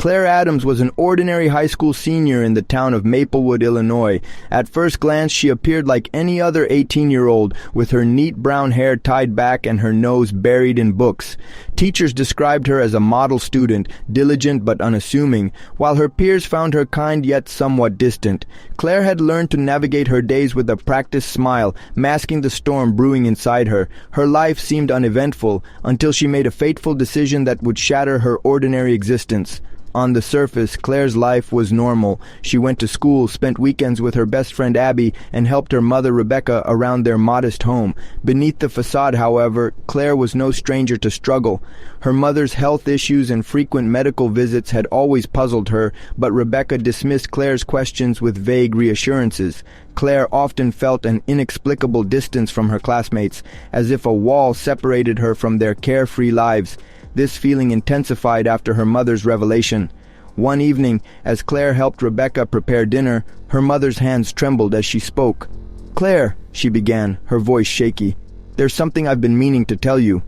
Claire Adams was an ordinary high school senior in the town of Maplewood, Illinois. At first glance, she appeared like any other 18-year-old, with her neat brown hair tied back and her nose buried in books. Teachers described her as a model student, diligent but unassuming, while her peers found her kind yet somewhat distant. Claire had learned to navigate her days with a practiced smile, masking the storm brewing inside her. Her life seemed uneventful, until she made a fateful decision that would shatter her ordinary existence. On the surface, Claire's life was normal. She went to school, spent weekends with her best friend Abby, and helped her mother Rebecca around their modest home. Beneath the facade, however, Claire was no stranger to struggle. Her mother's health issues and frequent medical visits had always puzzled her, but Rebecca dismissed Claire's questions with vague reassurances. Claire often felt an inexplicable distance from her classmates, as if a wall separated her from their carefree lives. This feeling intensified after her mother's revelation. One evening, as Claire helped Rebecca prepare dinner, her mother's hands trembled as she spoke. "Claire," she began, her voice shaky, "there's something I've been meaning to tell you."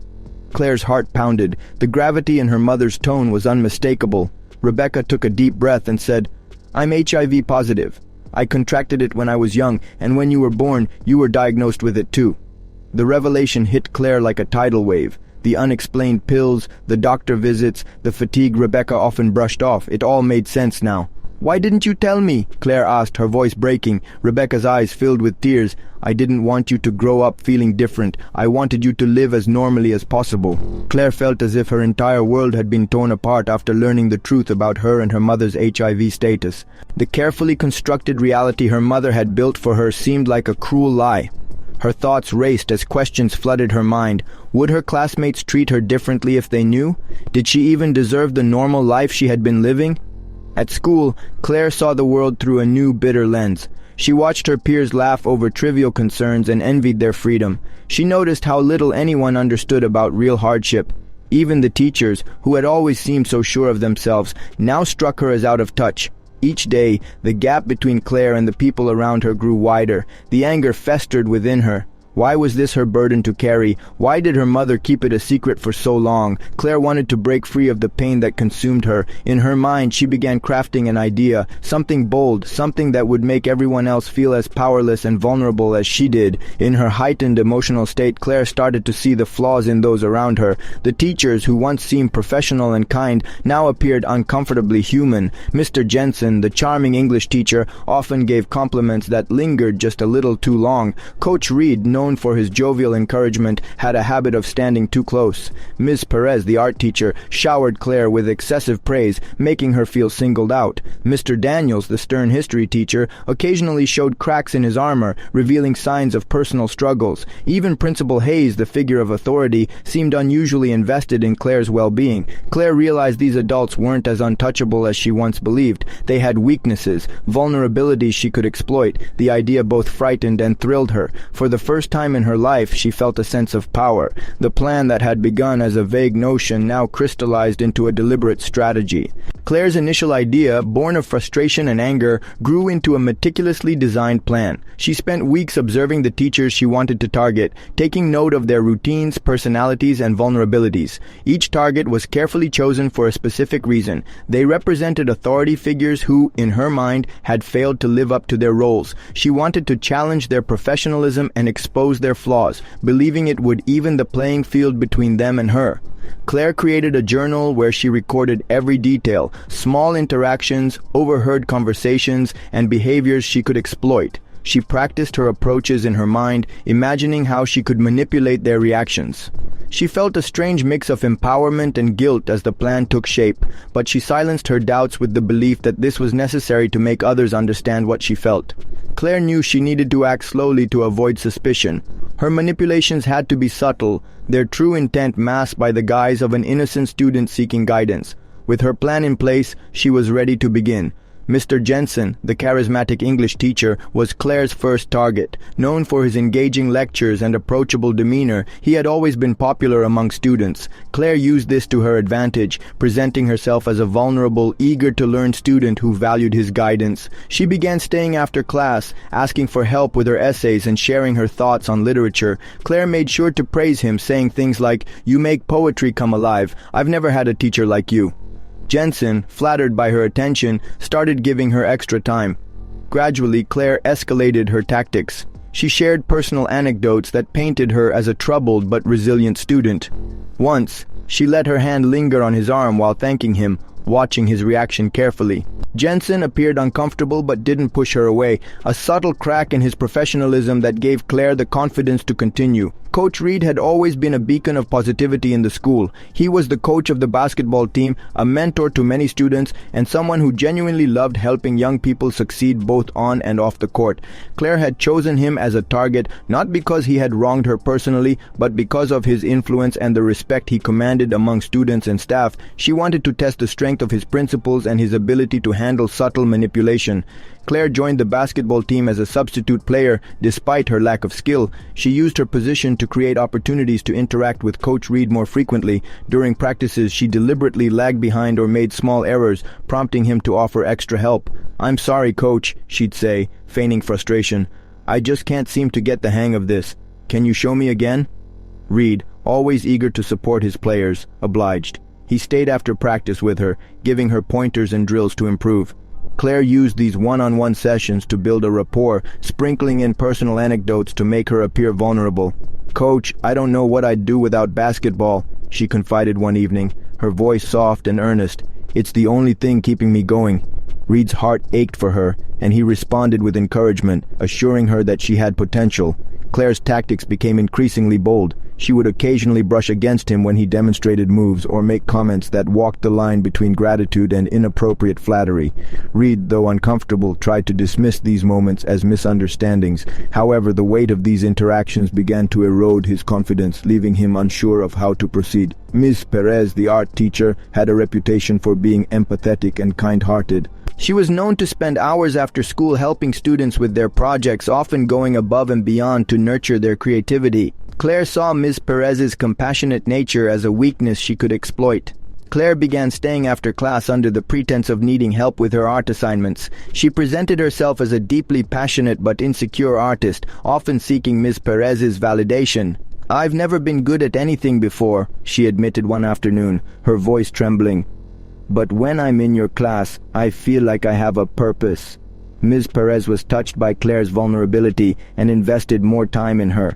Claire's heart pounded. The gravity in her mother's tone was unmistakable. Rebecca took a deep breath and said, "I'm HIV positive. I contracted it when I was young, and when you were born, you were diagnosed with it too." The revelation hit Claire like a tidal wave. The unexplained pills, the doctor visits, the fatigue Rebecca often brushed off, it all made sense now. "Why didn't you tell me?" Claire asked, her voice breaking. Rebecca's eyes filled with tears. "I didn't want you to grow up feeling different. I wanted you to live as normally as possible." Claire felt as if her entire world had been torn apart after learning the truth about her and her mother's HIV status. The carefully constructed reality her mother had built for her seemed like a cruel lie. Her thoughts raced as questions flooded her mind. Would her classmates treat her differently if they knew? Did she even deserve the normal life she had been living? At school, Claire saw the world through a new bitter lens. She watched her peers laugh over trivial concerns and envied their freedom. She noticed how little anyone understood about real hardship. Even the teachers, who had always seemed so sure of themselves, now struck her as out of touch. Each day, the gap between Claire and the people around her grew wider. The anger festered within her. Why was this her burden to carry? Why did her mother keep it a secret for so long? Claire wanted to break free of the pain that consumed her. In her mind, she began crafting an idea, something bold, something that would make everyone else feel as powerless and vulnerable as she did. In her heightened emotional state, Claire started to see the flaws in those around her. The teachers, who once seemed professional and kind, now appeared uncomfortably human. Mr. Jensen, the charming English teacher, often gave compliments that lingered just a little too long. Coach Reed, known for his jovial encouragement, had a habit of standing too close. Ms. Perez, the art teacher, showered Claire with excessive praise, making her feel singled out. Mr. Daniels, the stern history teacher, occasionally showed cracks in his armor, revealing signs of personal struggles. Even Principal Hayes, the figure of authority, seemed unusually invested in Claire's well-being. Claire realized these adults weren't as untouchable as she once believed. They had weaknesses, vulnerabilities she could exploit. The idea both frightened and thrilled her. For the first time in her life, she felt a sense of power. The plan that had begun as a vague notion now crystallized into a deliberate strategy. Claire's initial idea, born of frustration and anger, grew into a meticulously designed plan. She spent weeks observing the teachers she wanted to target, taking note of their routines, personalities, and vulnerabilities. Each target was carefully chosen for a specific reason. They represented authority figures who, in her mind, had failed to live up to their roles. She wanted to challenge their professionalism and expose their flaws, believing it would even the playing field between them and her. Claire created a journal where she recorded every detail, small interactions, overheard conversations, and behaviors she could exploit. She practiced her approaches in her mind, imagining how she could manipulate their reactions. She felt a strange mix of empowerment and guilt as the plan took shape, but she silenced her doubts with the belief that this was necessary to make others understand what she felt. Claire knew she needed to act slowly to avoid suspicion. Her manipulations had to be subtle, their true intent masked by the guise of an innocent student seeking guidance. With her plan in place, she was ready to begin. Mr. Jensen, the charismatic English teacher, was Claire's first target. Known for his engaging lectures and approachable demeanor, he had always been popular among students. Claire used this to her advantage, presenting herself as a vulnerable, eager-to-learn student who valued his guidance. She began staying after class, asking for help with her essays and sharing her thoughts on literature. Claire made sure to praise him, saying things like, "You make poetry come alive. I've never had a teacher like you." Jensen, flattered by her attention, started giving her extra time. Gradually, Claire escalated her tactics. She shared personal anecdotes that painted her as a troubled but resilient student. Once, she let her hand linger on his arm while thanking him, watching his reaction carefully. Jensen appeared uncomfortable but didn't push her away, a subtle crack in his professionalism that gave Claire the confidence to continue. Coach Reed had always been a beacon of positivity in the school. He was the coach of the basketball team, a mentor to many students, and someone who genuinely loved helping young people succeed both on and off the court. Claire had chosen him as a target not because he had wronged her personally, but because of his influence and the respect he commanded among students and staff. She wanted to test the strength of his principles and his ability to handle subtle manipulation. Claire joined the basketball team as a substitute player. Despite her lack of skill, she used her position to create opportunities to interact with Coach Reed more frequently. During practices, she deliberately lagged behind or made small errors, prompting him to offer extra help. "I'm sorry, Coach," she'd say, feigning frustration. "I just can't seem to get the hang of this. Can you show me again?" Reed, always eager to support his players, obliged. He stayed after practice with her, giving her pointers and drills to improve. Claire used these one-on-one sessions to build a rapport, sprinkling in personal anecdotes to make her appear vulnerable. "Coach, I don't know what I'd do without basketball," she confided one evening, her voice soft and earnest. "It's the only thing keeping me going." Reed's heart ached for her, and he responded with encouragement, assuring her that she had potential. Claire's tactics became increasingly bold. She would occasionally brush against him when he demonstrated moves or make comments that walked the line between gratitude and inappropriate flattery. Reed, though uncomfortable, tried to dismiss these moments as misunderstandings. However, the weight of these interactions began to erode his confidence, leaving him unsure of how to proceed. Ms. Perez, the art teacher, had a reputation for being empathetic and kind-hearted. She was known to spend hours after school helping students with their projects, often going above and beyond to nurture their creativity. Claire saw Ms. Perez's compassionate nature as a weakness she could exploit. Claire began staying after class under the pretense of needing help with her art assignments. She presented herself as a deeply passionate but insecure artist, often seeking Ms. Perez's validation. "I've never been good at anything before," she admitted one afternoon, her voice trembling. "But when I'm in your class, I feel like I have a purpose." Ms. Perez was touched by Claire's vulnerability and invested more time in her.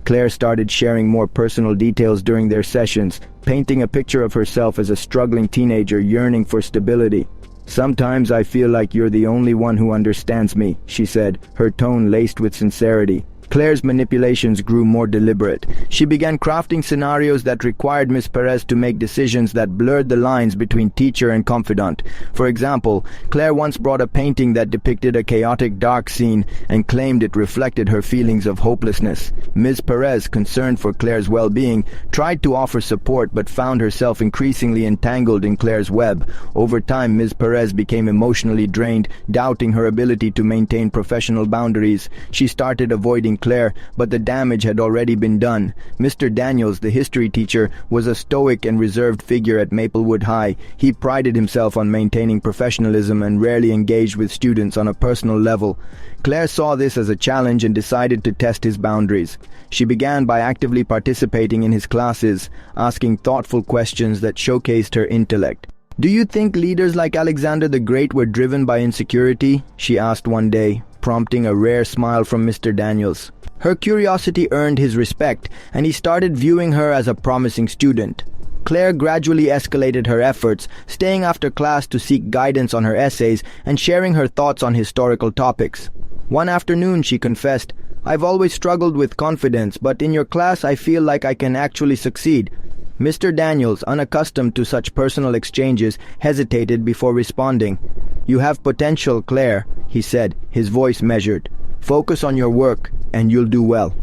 Claire started sharing more personal details during their sessions, painting a picture of herself as a struggling teenager yearning for stability. "Sometimes I feel like you're the only one who understands me," she said, her tone laced with sincerity. Claire's manipulations grew more deliberate. She began crafting scenarios that required Ms. Perez to make decisions that blurred the lines between teacher and confidant. For example, Claire once brought a painting that depicted a chaotic dark scene and claimed it reflected her feelings of hopelessness. Ms. Perez, concerned for Claire's well-being, tried to offer support but found herself increasingly entangled in Claire's web. Over time, Ms. Perez became emotionally drained, doubting her ability to maintain professional boundaries. She started avoiding Claire, but the damage had already been done. Mr. Daniels, the history teacher, was a stoic and reserved figure at Maplewood High. He prided himself on maintaining professionalism and rarely engaged with students on a personal level. Claire saw this as a challenge and decided to test his boundaries. She began by actively participating in his classes, asking thoughtful questions that showcased her intellect. "Do you think leaders like Alexander the Great were driven by insecurity?" she asked one day, prompting a rare smile from Mr. Daniels. Her curiosity earned his respect, and he started viewing her as a promising student. Claire gradually escalated her efforts, staying after class to seek guidance on her essays and sharing her thoughts on historical topics. One afternoon, she confessed, "I've always struggled with confidence, but in your class I feel like I can actually succeed." Mr. Daniels, unaccustomed to such personal exchanges, hesitated before responding. "You have potential, Claire," he said, his voice measured. "Focus on your work, and you'll do well."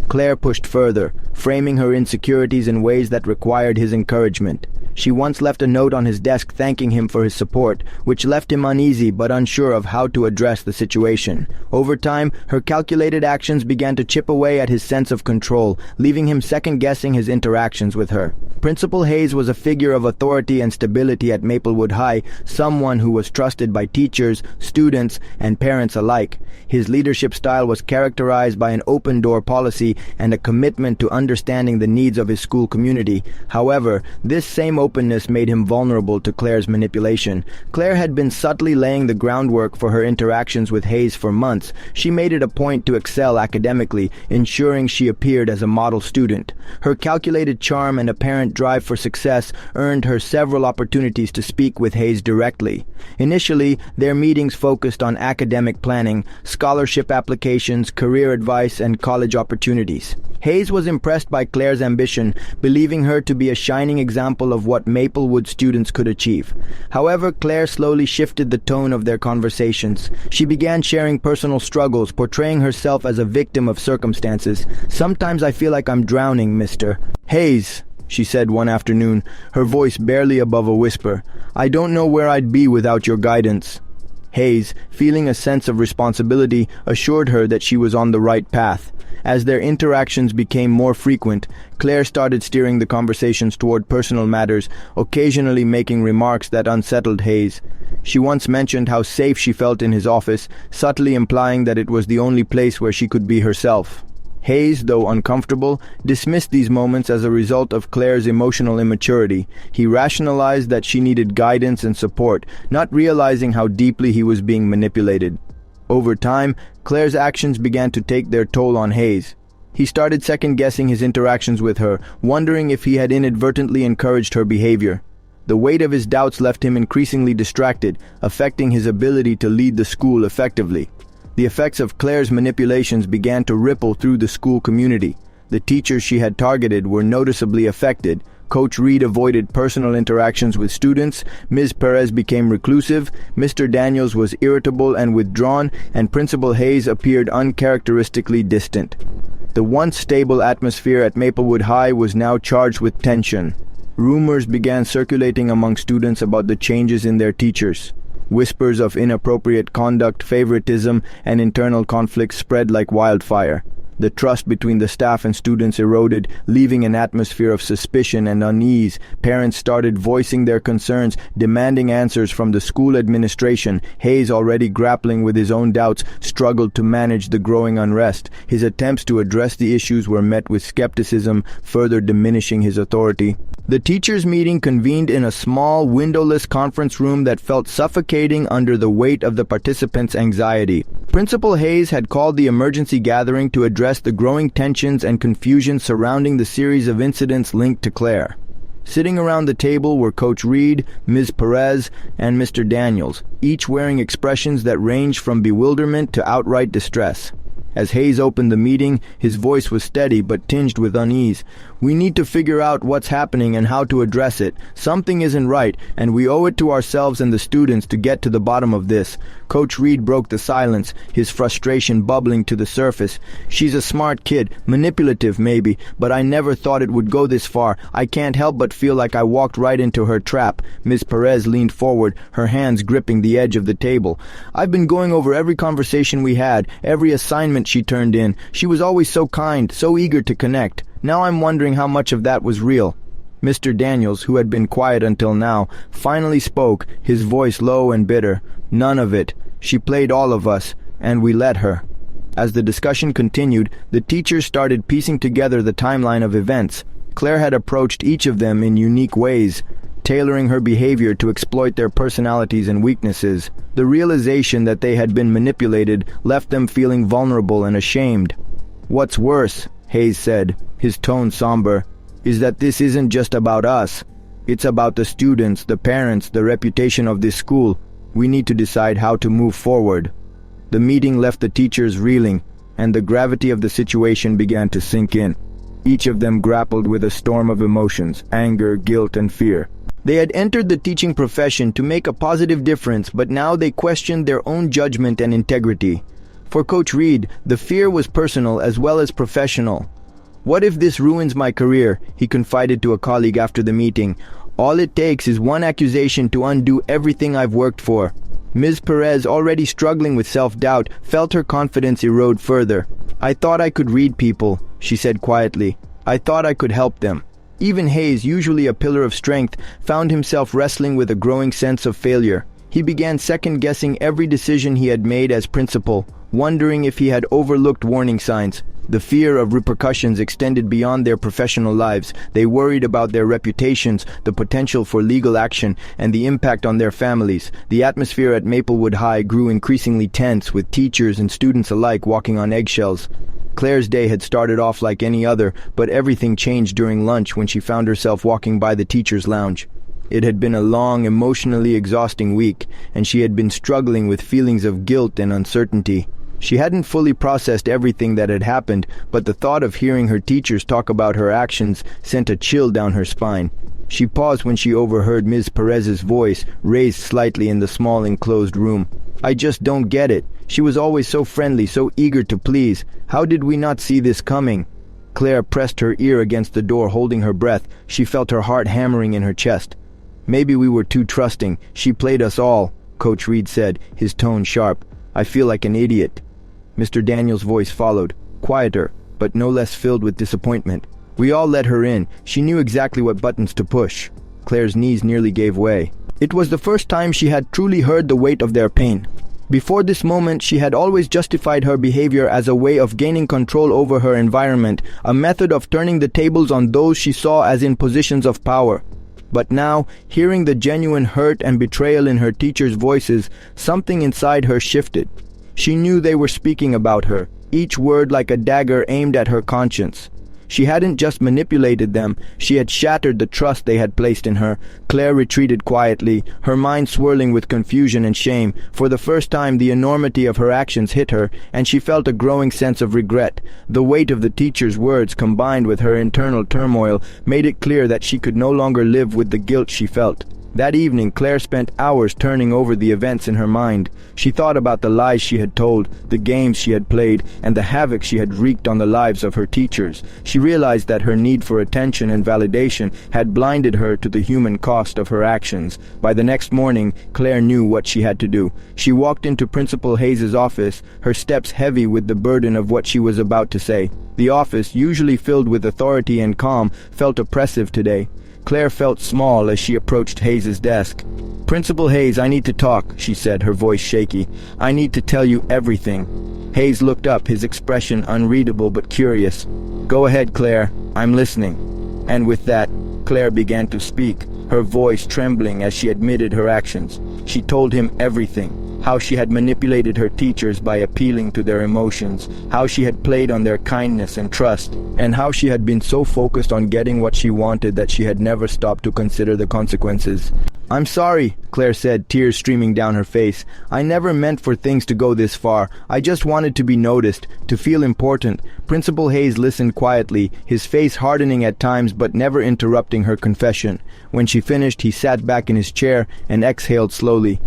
Claire pushed further, framing her insecurities in ways that required his encouragement. She once left a note on his desk thanking him for his support, which left him uneasy but unsure of how to address the situation. Over time, her calculated actions began to chip away at his sense of control, leaving him second-guessing his interactions with her. Principal Hayes was a figure of authority and stability at Maplewood High, someone who was trusted by teachers, students, and parents alike. His leadership style was characterized by an open-door policy and a commitment to understanding the needs of his school community. However, this same openness made him vulnerable to Claire's manipulation. Claire had been subtly laying the groundwork for her interactions with Hayes for months. She made it a point to excel academically, ensuring she appeared as a model student. Her calculated charm and apparent drive for success earned her several opportunities to speak with Hayes directly. Initially, their meetings focused on academic planning, scholarship applications, career advice, and college opportunities. Hayes was impressed by Claire's ambition, believing her to be a shining example of what Maplewood students could achieve. However, Claire slowly shifted the tone of their conversations. She began sharing personal struggles, portraying herself as a victim of circumstances. "Sometimes I feel like I'm drowning, Mr. Hayes," she said one afternoon, her voice barely above a whisper. "I don't know where I'd be without your guidance." Hayes, feeling a sense of responsibility, assured her that she was on the right path. As their interactions became more frequent, Claire started steering the conversations toward personal matters, occasionally making remarks that unsettled Hayes. She once mentioned how safe she felt in his office, subtly implying that it was the only place where she could be herself. Hayes, though uncomfortable, dismissed these moments as a result of Claire's emotional immaturity. He rationalized that she needed guidance and support, not realizing how deeply he was being manipulated. Over time, Claire's actions began to take their toll on Hayes. He started second-guessing his interactions with her, wondering if he had inadvertently encouraged her behavior. The weight of his doubts left him increasingly distracted, affecting his ability to lead the school effectively. The effects of Claire's manipulations began to ripple through the school community. The teachers she had targeted were noticeably affected. Coach Reed avoided personal interactions with students, Ms. Perez became reclusive, Mr. Daniels was irritable and withdrawn, and Principal Hayes appeared uncharacteristically distant. The once stable atmosphere at Maplewood High was now charged with tension. Rumors began circulating among students about the changes in their teachers. Whispers of inappropriate conduct, favoritism, and internal conflicts spread like wildfire. The trust between the staff and students eroded, leaving an atmosphere of suspicion and unease. Parents started voicing their concerns, demanding answers from the school administration. Hayes, already grappling with his own doubts, struggled to manage the growing unrest. His attempts to address the issues were met with skepticism, further diminishing his authority. The teachers' meeting convened in a small, windowless conference room that felt suffocating under the weight of the participants' anxiety. Principal Hayes had called the emergency gathering to address the growing tensions and confusion surrounding the series of incidents linked to Claire. Sitting around the table were Coach Reed, Ms. Perez, and Mr. Daniels, each wearing expressions that ranged from bewilderment to outright distress. As Hayes opened the meeting, his voice was steady but tinged with unease. "We need to figure out what's happening and how to address it. Something isn't right, and we owe it to ourselves and the students to get to the bottom of this." Coach Reed broke the silence, his frustration bubbling to the surface. "She's a smart kid, manipulative maybe, but I never thought it would go this far. I can't help but feel like I walked right into her trap." Ms. Perez leaned forward, her hands gripping the edge of the table. "I've been going over every conversation we had, every assignment she turned in. She was always so kind, so eager to connect. Now I'm wondering how much of that was real." Mr. Daniels, who had been quiet until now, finally spoke, his voice low and bitter. "None of it. She played all of us, and we let her." As the discussion continued, the teachers started piecing together the timeline of events. Claire had approached each of them in unique ways, tailoring her behavior to exploit their personalities and weaknesses. The realization that they had been manipulated left them feeling vulnerable and ashamed. "What's worse," Hayes said, his tone somber, "is that this isn't just about us. It's about the students, the parents, the reputation of this school. We need to decide how to move forward." The meeting left the teachers reeling, and the gravity of the situation began to sink in. Each of them grappled with a storm of emotions, anger, guilt, and fear. They had entered the teaching profession to make a positive difference, but now they questioned their own judgment and integrity. For Coach Reed, the fear was personal as well as professional. "What if this ruins my career?" he confided to a colleague after the meeting. "All it takes is one accusation to undo everything I've worked for." Ms. Perez, already struggling with self-doubt, felt her confidence erode further. "I thought I could read people," she said quietly. "I thought I could help them." Even Hayes, usually a pillar of strength, found himself wrestling with a growing sense of failure. He began second-guessing every decision he had made as principal, wondering if he had overlooked warning signs. The fear of repercussions extended beyond their professional lives. They worried about their reputations, the potential for legal action, and the impact on their families. The atmosphere at Maplewood High grew increasingly tense, with teachers and students alike walking on eggshells. Claire's day had started off like any other, but everything changed during lunch when she found herself walking by the teacher's lounge. It had been a long, emotionally exhausting week, and she had been struggling with feelings of guilt and uncertainty. She hadn't fully processed everything that had happened, but the thought of hearing her teachers talk about her actions sent a chill down her spine. She paused when she overheard Ms. Perez's voice, raised slightly in the small enclosed room. "I just don't get it. She was always so friendly, so eager to please. How did we not see this coming?" Claire pressed her ear against the door, holding her breath. She felt her heart hammering in her chest. "Maybe we were too trusting. She played us all," Coach Reed said, his tone sharp. "I feel like an idiot." Mr. Daniels' voice followed, quieter, but no less filled with disappointment. "We all let her in. She knew exactly what buttons to push." Claire's knees nearly gave way. It was the first time she had truly heard the weight of their pain. Before this moment, she had always justified her behavior as a way of gaining control over her environment, a method of turning the tables on those she saw as in positions of power. But now, hearing the genuine hurt and betrayal in her teachers' voices, something inside her shifted. She knew they were speaking about her, each word like a dagger aimed at her conscience. She hadn't just manipulated them, she had shattered the trust they had placed in her. Claire retreated quietly, her mind swirling with confusion and shame. For the first time, the enormity of her actions hit her, and she felt a growing sense of regret. The weight of the teacher's words, combined with her internal turmoil, made it clear that she could no longer live with the guilt she felt. That evening, Claire spent hours turning over the events in her mind. She thought about the lies she had told, the games she had played, and the havoc she had wreaked on the lives of her teachers. She realized that her need for attention and validation had blinded her to the human cost of her actions. By the next morning, Claire knew what she had to do. She walked into Principal Hayes's office, her steps heavy with the burden of what she was about to say. The office, usually filled with authority and calm, felt oppressive today. Claire felt small as she approached Hayes's desk. "Principal Hayes, I need to talk," she said, her voice shaky. "I need to tell you everything." Hayes looked up, his expression unreadable but curious. "Go ahead, Claire. I'm listening." And with that, Claire began to speak, her voice trembling as she admitted her actions. She told him everything. How she had manipulated her teachers by appealing to their emotions, how she had played on their kindness and trust, and how she had been so focused on getting what she wanted that she had never stopped to consider the consequences. "I'm sorry," Claire said, tears streaming down her face. "I never meant for things to go this far. I just wanted to be noticed, to feel important." Principal Hayes listened quietly, his face hardening at times but never interrupting her confession. When she finished, he sat back in his chair and exhaled slowly.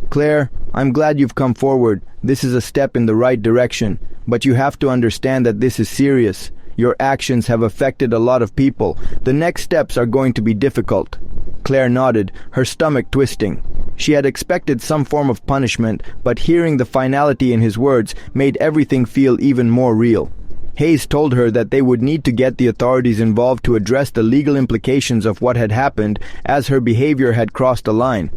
"Claire, I'm glad you've come forward. This is a step in the right direction. But you have to understand that this is serious. Your actions have affected a lot of people. The next steps are going to be difficult." Claire nodded, her stomach twisting. She had expected some form of punishment, but hearing the finality in his words made everything feel even more real. Hayes told her that they would need to get the authorities involved to address the legal implications of what had happened, as her behavior had crossed a line.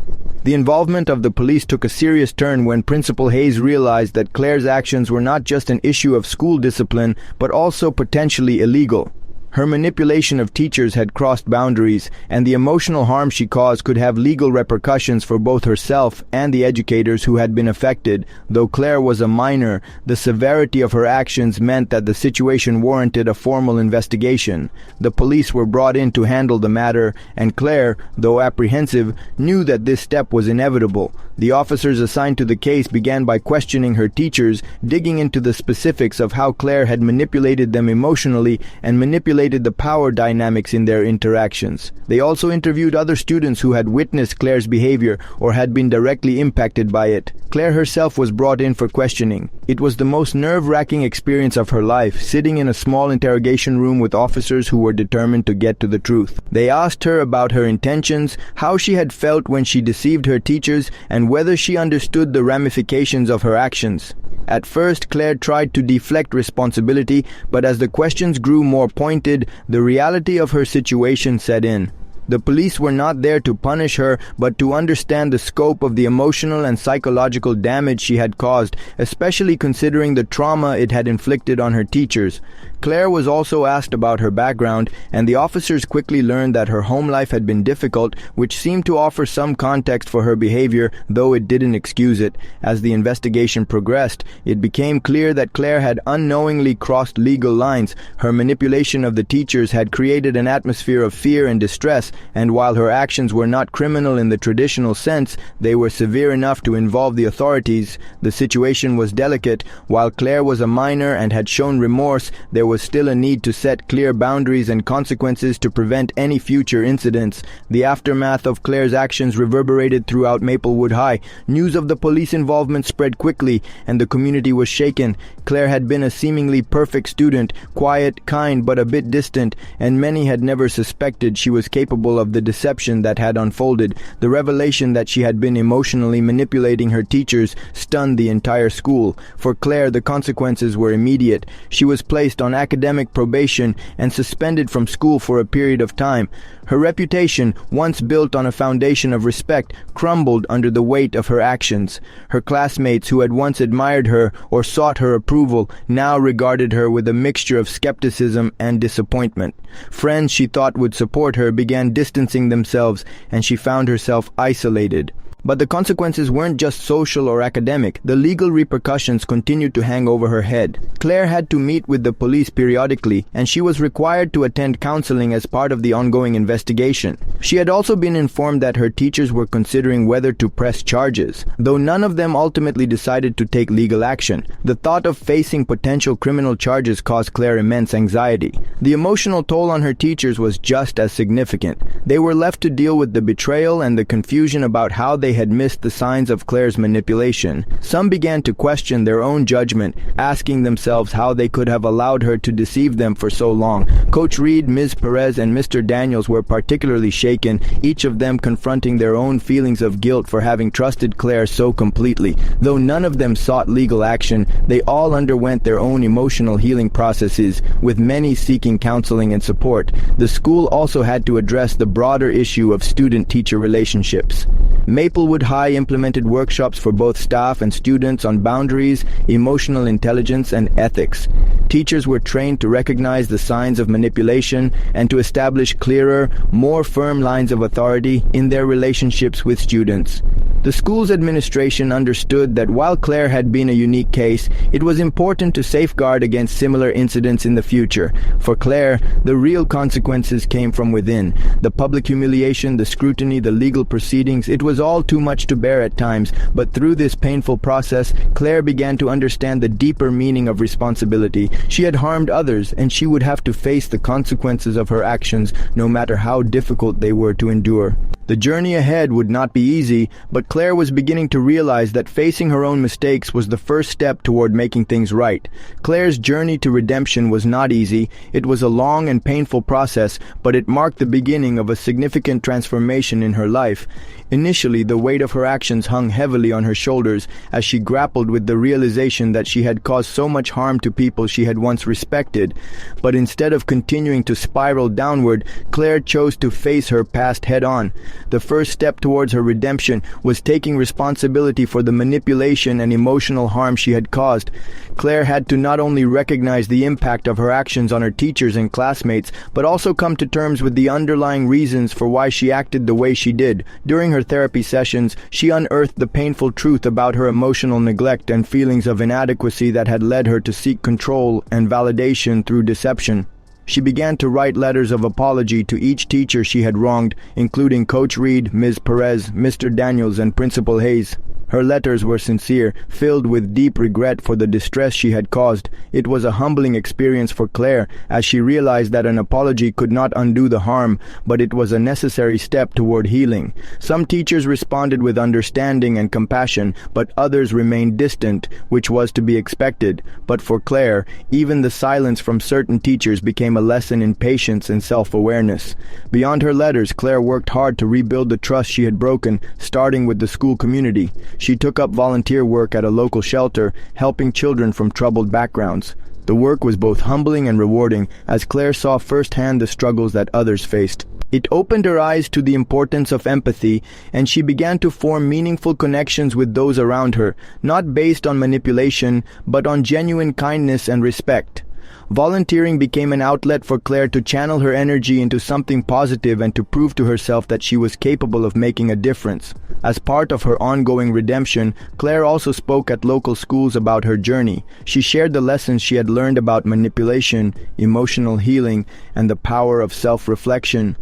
The involvement of the police took a serious turn when Principal Hayes realized that Claire's actions were not just an issue of school discipline, but also potentially illegal. Her manipulation of teachers had crossed boundaries, and the emotional harm she caused could have legal repercussions for both herself and the educators who had been affected. Though Claire was a minor, the severity of her actions meant that the situation warranted a formal investigation. The police were brought in to handle the matter, and Claire, though apprehensive, knew that this step was inevitable. The officers assigned to the case began by questioning her teachers, digging into the specifics of how Claire had manipulated them emotionally and manipulated the power dynamics in their interactions. They also interviewed other students who had witnessed Claire's behavior or had been directly impacted by it. Claire herself was brought in for questioning. It was the most nerve-wracking experience of her life, sitting in a small interrogation room with officers who were determined to get to the truth. They asked her about her intentions, how she had felt when she deceived her teachers, and whether she understood the ramifications of her actions. At first, Claire tried to deflect responsibility, but as the questions grew more pointed, the reality of her situation set in. The police were not there to punish her, but to understand the scope of the emotional and psychological damage she had caused, especially considering the trauma it had inflicted on her teachers. Claire was also asked about her background, and the officers quickly learned that her home life had been difficult, which seemed to offer some context for her behavior, though it didn't excuse it. As the investigation progressed, it became clear that Claire had unknowingly crossed legal lines. Her manipulation of the teachers had created an atmosphere of fear and distress, and while her actions were not criminal in the traditional sense, they were severe enough to involve the authorities. The situation was delicate. While Claire was a minor and had shown remorse, there was still a need to set clear boundaries and consequences to prevent any future incidents. The aftermath of Claire's actions reverberated throughout Maplewood High. News of the police involvement spread quickly, and the community was shaken. Claire had been a seemingly perfect student, quiet, kind, but a bit distant, and many had never suspected she was capable of the deception that had unfolded. The revelation that she had been emotionally manipulating her teachers stunned the entire school. For Claire, the consequences were immediate. She was placed on academic probation and suspended from school for a period of time. Her reputation, once built on a foundation of respect, crumbled under the weight of her actions. Her classmates who had once admired her or sought her approval now regarded her with a mixture of skepticism and disappointment. Friends she thought would support her began distancing themselves, and she found herself isolated. But the consequences weren't just social or academic. The legal repercussions continued to hang over her head. Claire had to meet with the police periodically, and she was required to attend counseling as part of the ongoing investigation. She had also been informed that her teachers were considering whether to press charges, though none of them ultimately decided to take legal action. The thought of facing potential criminal charges caused Claire immense anxiety. The emotional toll on her teachers was just as significant. They were left to deal with the betrayal and the confusion about how they had missed the signs of Claire's manipulation. Some began to question their own judgment, asking themselves how they could have allowed her to deceive them for so long. Coach Reed, Ms. Perez, and Mr. Daniels were particularly shaken, each of them confronting their own feelings of guilt for having trusted Claire so completely. Though none of them sought legal action, they all underwent their own emotional healing processes, with many seeking counseling and support. The school also had to address the broader issue of student-teacher relationships. Maplewood High implemented workshops for both staff and students on boundaries, emotional intelligence, and ethics. Teachers were trained to recognize the signs of manipulation and to establish clearer, more firm lines of authority in their relationships with students. The school's administration understood that while Claire had been a unique case, it was important to safeguard against similar incidents in the future. For Claire, the real consequences came from within. The public humiliation, the scrutiny, the legal proceedings, it was all too much to bear at times, but through this painful process, Claire began to understand the deeper meaning of responsibility. She had harmed others, and she would have to face the consequences of her actions, no matter how difficult they were to endure. The journey ahead would not be easy, but Claire was beginning to realize that facing her own mistakes was the first step toward making things right. Claire's journey to redemption was not easy. It was a long and painful process, but it marked the beginning of a significant transformation in her life. Initially, the weight of her actions hung heavily on her shoulders as she grappled with the realization that she had caused so much harm to people she had once respected. But instead of continuing to spiral downward, Claire chose to face her past head-on. The first step towards her redemption was taking responsibility for the manipulation and emotional harm she had caused. Claire had to not only recognize the impact of her actions on her teachers and classmates, but also come to terms with the underlying reasons for why she acted the way she did. During her therapy sessions, she unearthed the painful truth about her emotional neglect and feelings of inadequacy that had led her to seek control and validation through deception. She began to write letters of apology to each teacher she had wronged, including Coach Reed, Ms. Perez, Mr. Daniels, and Principal Hayes. Her letters were sincere, filled with deep regret for the distress she had caused. It was a humbling experience for Claire, as she realized that an apology could not undo the harm, but it was a necessary step toward healing. Some teachers responded with understanding and compassion, but others remained distant, which was to be expected. But for Claire, even the silence from certain teachers became a lesson in patience and self-awareness. Beyond her letters, Claire worked hard to rebuild the trust she had broken, starting with the school community. She took up volunteer work at a local shelter, helping children from troubled backgrounds. The work was both humbling and rewarding, as Claire saw firsthand the struggles that others faced. It opened her eyes to the importance of empathy, and she began to form meaningful connections with those around her, not based on manipulation, but on genuine kindness and respect. Volunteering became an outlet for Claire to channel her energy into something positive and to prove to herself that she was capable of making a difference. As part of her ongoing redemption, Claire also spoke at local schools about her journey. She shared the lessons she had learned about manipulation, emotional healing, and the power of self-reflection.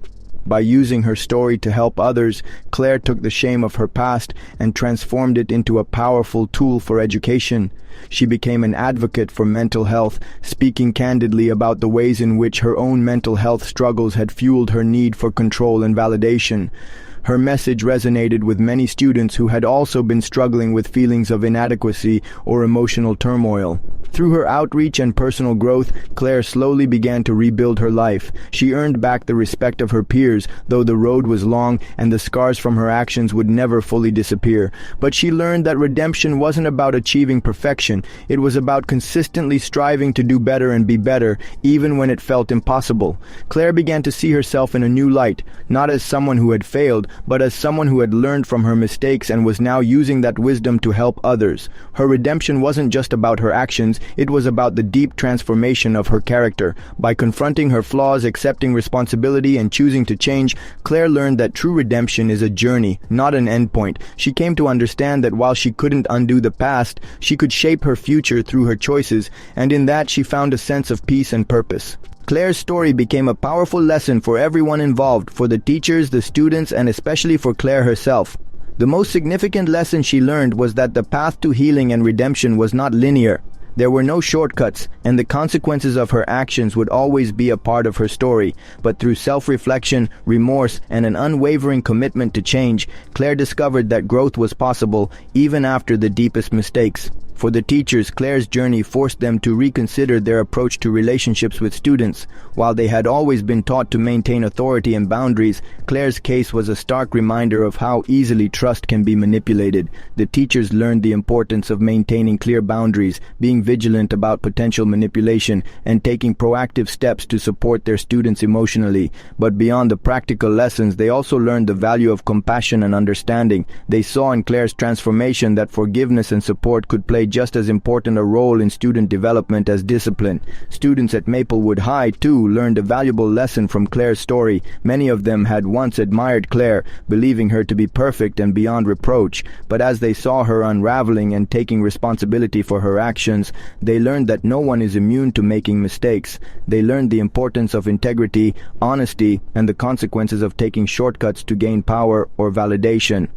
By using her story to help others, Claire took the shame of her past and transformed it into a powerful tool for education. She became an advocate for mental health, speaking candidly about the ways in which her own mental health struggles had fueled her need for control and validation. Her message resonated with many students who had also been struggling with feelings of inadequacy or emotional turmoil. Through her outreach and personal growth, Claire slowly began to rebuild her life. She earned back the respect of her peers, though the road was long and the scars from her actions would never fully disappear. But she learned that redemption wasn't about achieving perfection. It was about consistently striving to do better and be better, even when it felt impossible. Claire began to see herself in a new light, not as someone who had failed, but as someone who had learned from her mistakes and was now using that wisdom to help others. Her redemption wasn't just about her actions, it was about the deep transformation of her character. By confronting her flaws, accepting responsibility, and choosing to change, Claire learned that true redemption is a journey, not an endpoint. She came to understand that while she couldn't undo the past, she could shape her future through her choices, and in that she found a sense of peace and purpose. Claire's story became a powerful lesson for everyone involved, for the teachers, the students, and especially for Claire herself. The most significant lesson she learned was that the path to healing and redemption was not linear. There were no shortcuts, and the consequences of her actions would always be a part of her story. But through self-reflection, remorse, and an unwavering commitment to change, Claire discovered that growth was possible even after the deepest mistakes. For the teachers, Claire's journey forced them to reconsider their approach to relationships with students. While they had always been taught to maintain authority and boundaries, Claire's case was a stark reminder of how easily trust can be manipulated. The teachers learned the importance of maintaining clear boundaries, being vigilant about potential manipulation, and taking proactive steps to support their students emotionally. But beyond the practical lessons, they also learned the value of compassion and understanding. They saw in Claire's transformation that forgiveness and support could play just as important a role in student development as discipline. Students at Maplewood High, too, learned a valuable lesson from Claire's story. Many of them had once admired Claire, believing her to be perfect and beyond reproach, but as they saw her unraveling and taking responsibility for her actions, they learned that no one is immune to making mistakes. They learned the importance of integrity, honesty, and the consequences of taking shortcuts to gain power or validation.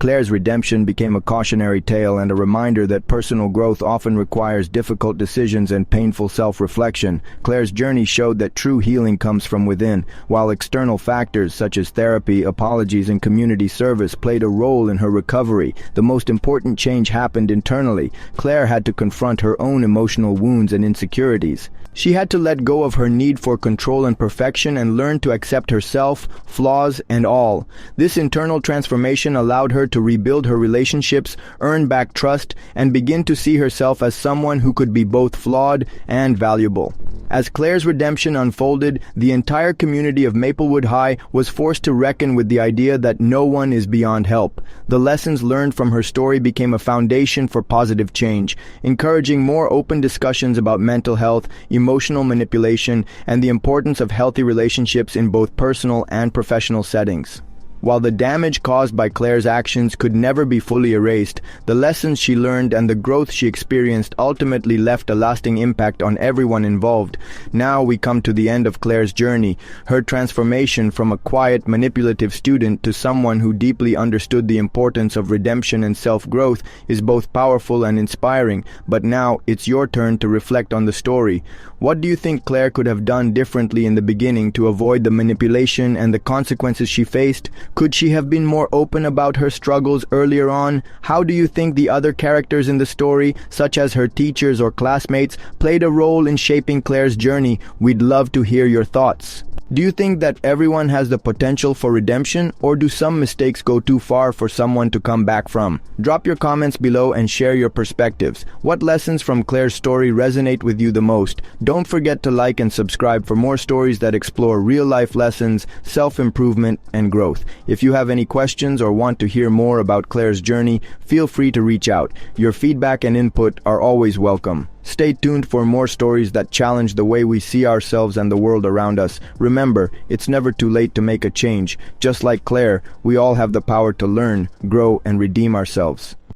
Claire's redemption became a cautionary tale and a reminder that personal growth often requires difficult decisions and painful self-reflection. Claire's journey showed that true healing comes from within, while external factors such as therapy, apologies, and community service played a role in her recovery. The most important change happened internally. Claire had to confront her own emotional wounds and insecurities. She had to let go of her need for control and perfection and learn to accept herself, flaws, and all. This internal transformation allowed her to rebuild her relationships, earn back trust, and begin to see herself as someone who could be both flawed and valuable. As Claire's redemption unfolded, the entire community of Maplewood High was forced to reckon with the idea that no one is beyond help. The lessons learned from her story became a foundation for positive change, encouraging more open discussions about mental health, emotional manipulation, and the importance of healthy relationships in both personal and professional settings. While the damage caused by Claire's actions could never be fully erased, the lessons she learned and the growth she experienced ultimately left a lasting impact on everyone involved. Now we come to the end of Claire's journey. Her transformation from a quiet, manipulative student to someone who deeply understood the importance of redemption and self-growth is both powerful and inspiring. But now it's your turn to reflect on the story. What do you think Claire could have done differently in the beginning to avoid the manipulation and the consequences she faced? Could she have been more open about her struggles earlier on? How do you think the other characters in the story, such as her teachers or classmates, played a role in shaping Claire's journey? We'd love to hear your thoughts. Do you think that everyone has the potential for redemption, or do some mistakes go too far for someone to come back from? Drop your comments below and share your perspectives. What lessons from Claire's story resonate with you the most? Don't forget to like and subscribe for more stories that explore real-life lessons, self-improvement, and growth. If you have any questions or want to hear more about Claire's journey, feel free to reach out. Your feedback and input are always welcome. Stay tuned for more stories that challenge the way we see ourselves and the world around us. Remember, it's never too late to make a change. Just like Claire, we all have the power to learn, grow, and redeem ourselves.